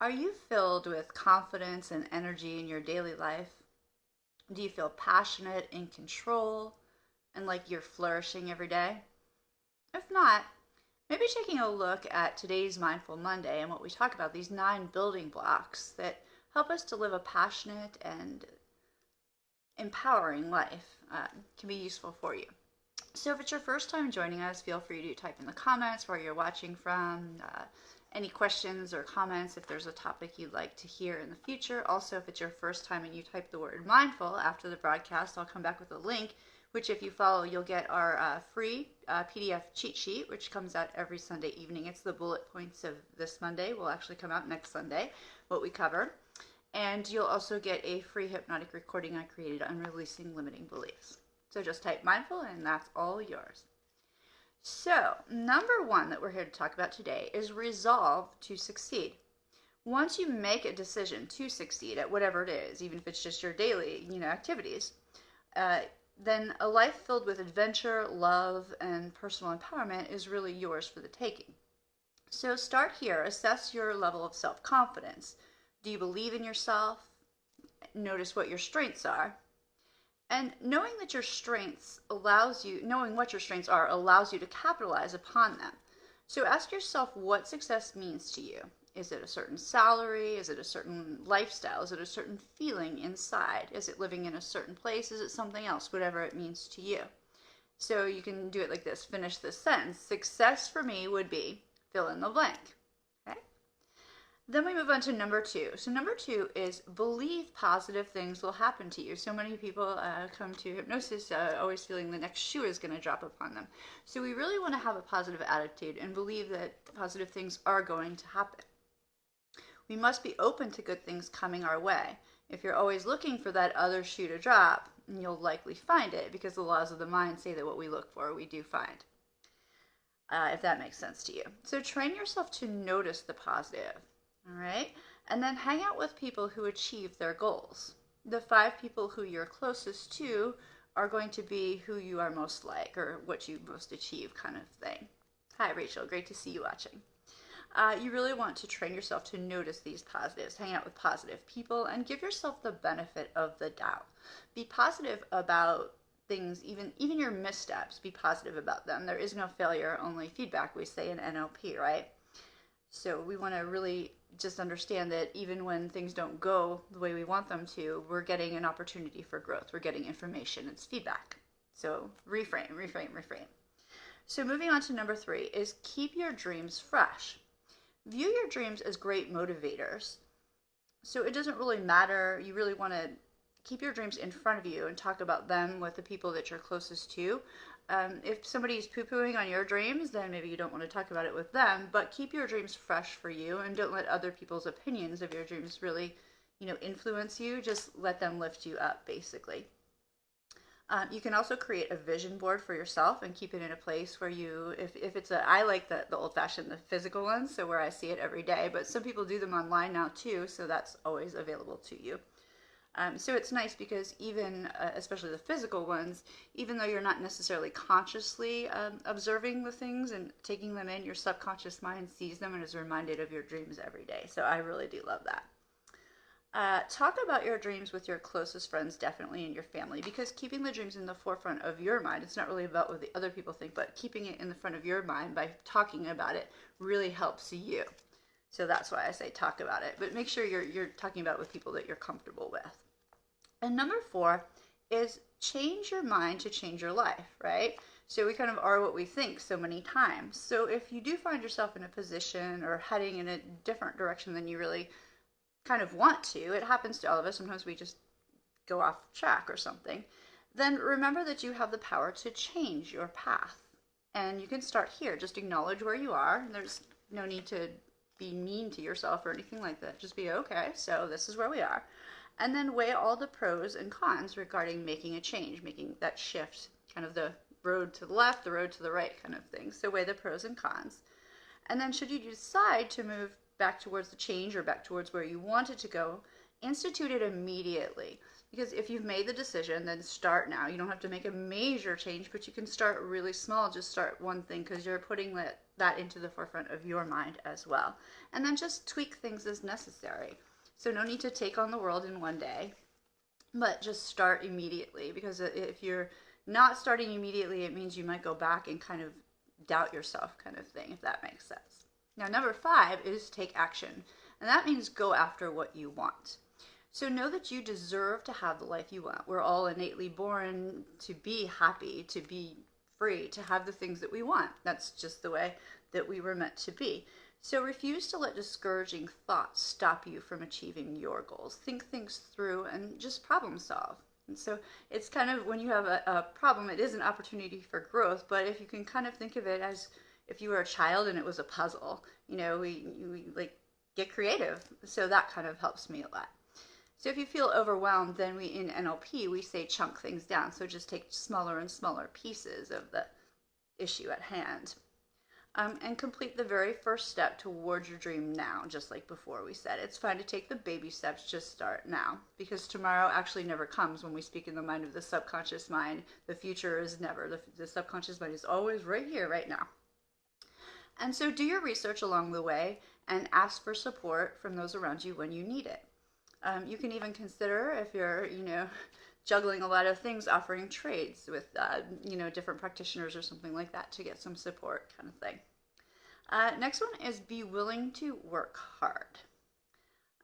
Are you filled with confidence and energy in your daily life? Do you feel passionate, in control, and like you're flourishing every day? If not, maybe taking a look at today's Mindful Monday and what we talk about, these 9 building blocks that help us to live a passionate and empowering life, can be useful for you. So if it's your first time joining us, feel free to type in the comments where you're watching from, any questions or comments if there's a topic you'd like to hear in the future. Also, if it's your first time and you type the word mindful after the broadcast, I'll come back with a link, which if you follow, you'll get our free PDF cheat sheet, which comes out every Sunday evening. It's the bullet points of this Monday. Will actually come out next Sunday, what we cover. And you'll also get a free hypnotic recording I created on releasing limiting beliefs. So just type mindful and that's all yours. So, number one that we're here to talk about today is resolve to succeed. Once you make a decision to succeed at whatever it is, even if it's just your daily, activities, then a life filled with adventure, love, and personal empowerment is really yours for the taking. So start here. Assess your level of self-confidence. Do you believe in yourself? Notice what your strengths are. And knowing what your strengths are allows you to capitalize upon them. So ask yourself what success means to you. Is it a certain salary? Is it a certain lifestyle? Is it a certain feeling inside? Is it living in a certain place? Is it something else? Whatever it means to you. So you can do it like this. Finish this sentence. Success for me would be fill in the blank. Okay? Then we move on to number two. So number two is believe positive things will happen to you. So many people come to hypnosis always feeling the next shoe is going to drop upon them. So we really want to have a positive attitude and believe that positive things are going to happen. We must be open to good things coming our way. If you're always looking for that other shoe to drop, you'll likely find it because the laws of the mind say that what we look for, we do find. If that makes sense to you. So train yourself to notice the positive. All right. And then hang out with people who achieve their goals. The 5 people who you're closest to are going to be who you are most like or what you most achieve kind of thing. Hi, Rachel. Great to see you watching. You really want to train yourself to notice these positives, hang out with positive people, and give yourself the benefit of the doubt. Be positive about things, even your missteps. Be positive about them. There is no failure, only feedback, we say in NLP, right? So we want to really just understand that even when things don't go the way we want them to, we're getting an opportunity for growth. We're getting information. It's feedback. So reframe. So moving on to number 3 is keep your dreams fresh. View your dreams as great motivators. So it doesn't really matter. You really want to keep your dreams in front of you and talk about them with the people that you're closest to. If somebody's poo-pooing on your dreams, then maybe you don't want to talk about it with them, but keep your dreams fresh for you and don't let other people's opinions of your dreams really, influence you. Just let them lift you up, basically. You can also create a vision board for yourself and keep it in a place where if it's I like the old-fashioned, the physical ones, so where I see it every day, but some people do them online now too, so that's always available to you. So it's nice because even, especially the physical ones, even though you're not necessarily consciously observing the things and taking them in, your subconscious mind sees them and is reminded of your dreams every day. So I really do love that. Talk about your dreams with your closest friends, definitely, and your family, because keeping the dreams in the forefront of your mind, it's not really about what the other people think, but keeping it in the front of your mind by talking about it really helps you. So that's why I say talk about it, but make sure you're talking about it with people that you're comfortable with. And number 4 is change your mind to change your life, right? So we kind of are what we think so many times. So if you do find yourself in a position or heading in a different direction than you really kind of want to, it happens to all of us. Sometimes we just go off track or something. Then remember that you have the power to change your path. And you can start here. Just acknowledge where you are. There's no need to be mean to yourself or anything like that. Just be okay, so this is where we are. And then weigh all the pros and cons regarding making a change, making that shift, kind of the road to the left, the road to the right kind of thing. So weigh the pros and cons. And then should you decide to move back towards the change or back towards where you wanted to go, institute it immediately. Because if you've made the decision, then start now. You don't have to make a major change, but you can start really small. Just start one thing because you're putting that into the forefront of your mind as well. And then just tweak things as necessary. So no need to take on the world in one day, but just start immediately, because if you're not starting immediately, it means you might go back and kind of doubt yourself, kind of thing, if that makes sense. Now, number 5 is take action, and that means go after what you want. So know that you deserve to have the life you want. We're all innately born to be happy, to be free, to have the things that we want. That's just the way that we were meant to be. So refuse to let discouraging thoughts stop you from achieving your goals. Think things through and just problem solve. And so it's kind of, when you have a problem, it is an opportunity for growth, but if you can kind of think of it as if you were a child and it was a puzzle, we like get creative. So that kind of helps me a lot. So if you feel overwhelmed, then in NLP, we say chunk things down. So just take smaller and smaller pieces of the issue at hand. And complete the very first step towards your dream now, just like before we said. It's fine to take the baby steps, just start now. Because tomorrow actually never comes when we speak in the mind of the subconscious mind. The future is never. The subconscious mind is always right here, right now. And so do your research along the way and ask for support from those around you when you need it. You can even consider, if you're, juggling a lot of things, offering trades with, different practitioners or something like that to get some support, kind of thing. Next one is be willing to work hard.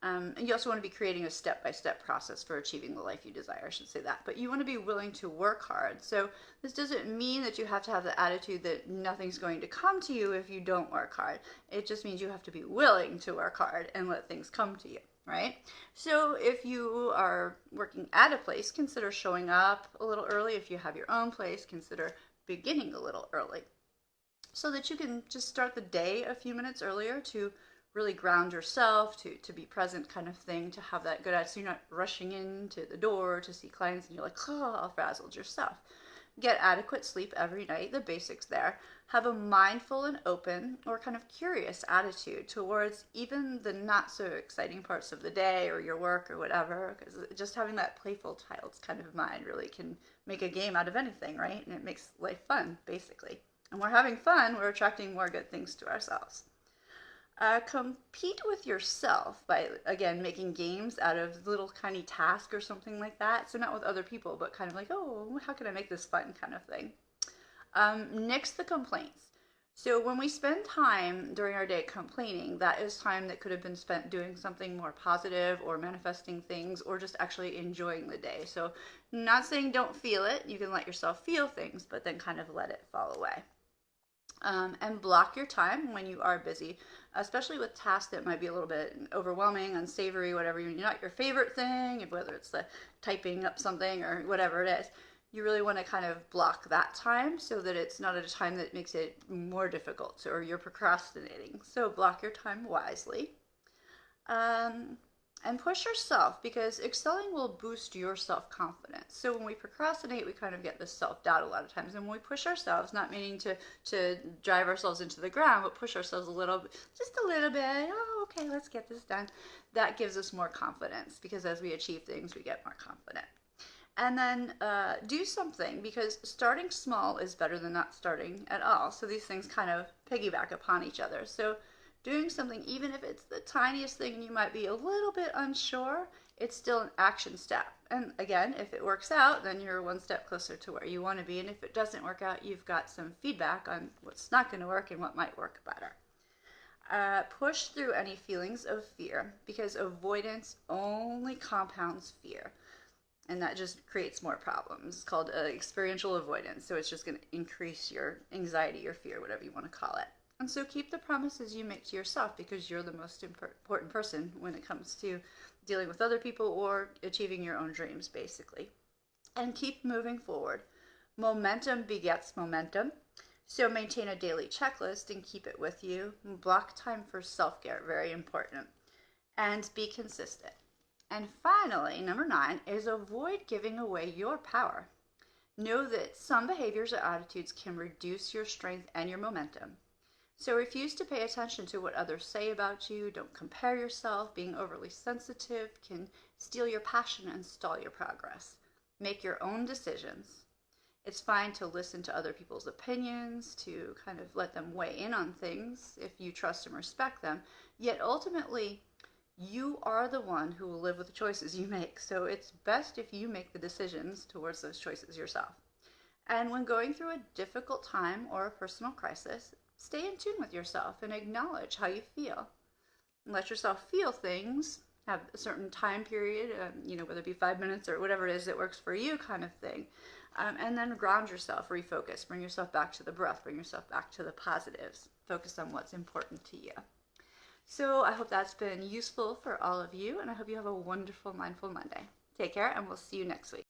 And you also want to be creating a step-by-step process for achieving the life you desire, I should say that. But you want to be willing to work hard. So this doesn't mean that you have to have the attitude that nothing's going to come to you if you don't work hard. It just means you have to be willing to work hard and let things come to you. Right? So if you are working at a place, consider showing up a little early. If you have your own place, consider beginning a little early so that you can just start the day a few minutes earlier to really ground yourself, to be present, kind of thing, to have that good attitude. So you're not rushing into the door to see clients and you're like, all frazzled yourself. Get adequate sleep every night, the basics there. Have a mindful and open or kind of curious attitude towards even the not so exciting parts of the day or your work or whatever, because just having that playful child's kind of mind really can make a game out of anything, right? And it makes life fun, basically. And we're having fun, we're attracting more good things to ourselves. Compete with yourself by, again, making games out of little tiny tasks or something like that. So not with other people, but kind of like, oh, how can I make this fun, kind of thing. Nix the complaints. So when we spend time during our day complaining, that is time that could have been spent doing something more positive or manifesting things or just actually enjoying the day. So not saying don't feel it. You can let yourself feel things, but then kind of let it fall away. And block your time when you are busy, especially with tasks that might be a little bit overwhelming, unsavory, whatever, not your favorite thing, whether it's the typing up something or whatever it is. You really want to kind of block that time so that it's not at a time that makes it more difficult or you're procrastinating. So block your time wisely. And push yourself, because excelling will boost your self-confidence. So when we procrastinate, we kind of get this self-doubt a lot of times. And when we push ourselves, not meaning to drive ourselves into the ground, but push ourselves just a little bit. Oh, okay, let's get this done. That gives us more confidence, because as we achieve things, we get more confident. And then do something, because starting small is better than not starting at all. So these things kind of piggyback upon each other. So doing something, even if it's the tiniest thing and you might be a little bit unsure, it's still an action step. And again, if it works out, then you're one step closer to where you want to be. And if it doesn't work out, you've got some feedback on what's not going to work and what might work better. Push through any feelings of fear, because avoidance only compounds fear. And that just creates more problems. It's called experiential avoidance. So it's just going to increase your anxiety or fear, whatever you want to call it. And so keep the promises you make to yourself, because you're the most important person when it comes to dealing with other people or achieving your own dreams, basically. And keep moving forward. Momentum begets momentum. So maintain a daily checklist and keep it with you. Block time for self-care, very important. And be consistent. And finally, number 9 is avoid giving away your power. Know that some behaviors or attitudes can reduce your strength and your momentum. So refuse to pay attention to what others say about you. Don't compare yourself. Being overly sensitive can steal your passion and stall your progress. Make your own decisions. It's fine to listen to other people's opinions, to kind of let them weigh in on things if you trust and respect them. Yet ultimately, you are the one who will live with the choices you make. So it's best if you make the decisions towards those choices yourself. And when going through a difficult time or a personal crisis, stay in tune with yourself and acknowledge how you feel. Let yourself feel things, have a certain time period, whether it be 5 minutes or whatever it is that works for you, kind of thing. And then ground yourself, refocus, bring yourself back to the breath, bring yourself back to the positives, focus on what's important to you. So I hope that's been useful for all of you, and I hope you have a wonderful Mindful Monday. Take care, and we'll see you next week.